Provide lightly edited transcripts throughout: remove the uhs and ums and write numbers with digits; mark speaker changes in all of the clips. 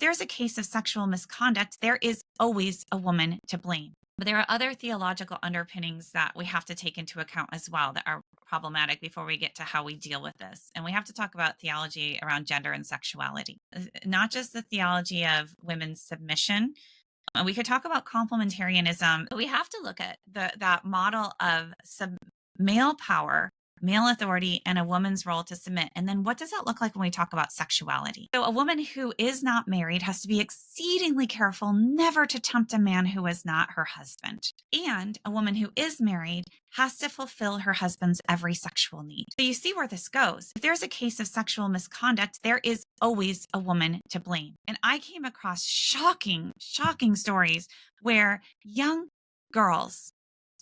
Speaker 1: there's a case of sexual misconduct, there is always a woman to blame. But there are other theological underpinnings that we have to take into account as well that are problematic before we get to how we deal with this. And we have to talk about theology around gender and sexuality, not just the theology of women's submission. We could talk about complementarianism, but we have to look at that model of male power, male authority, and a woman's role to submit. And then what does that look like when we talk about sexuality? So, a woman who is not married has to be exceedingly careful never to tempt a man who is not her husband. And a woman who is married has to fulfill her husband's every sexual need. So, you see where this goes. If there's a case of sexual misconduct, there is always a woman to blame. And I came across shocking stories where young girls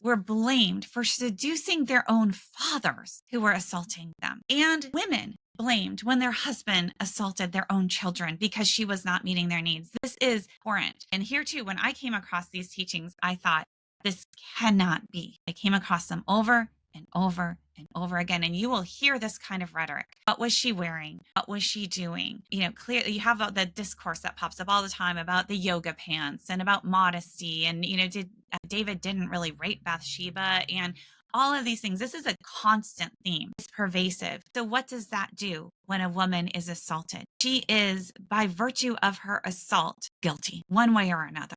Speaker 1: were blamed for seducing their own fathers who were assaulting them, and women blamed when their husband assaulted their own children because she was not meeting their needs. This is abhorrent. And here too, when I came across these teachings, I thought, this cannot be. I came across them over and over and over again. And you will hear this kind of rhetoric. What was she wearing? What was she doing? Clearly you have the discourse that pops up all the time about the yoga pants and about modesty. And, David didn't really rape Bathsheba and all of these things. This is a constant theme. It's pervasive. So what does that do when a woman is assaulted? She is, by virtue of her assault, guilty one way or another.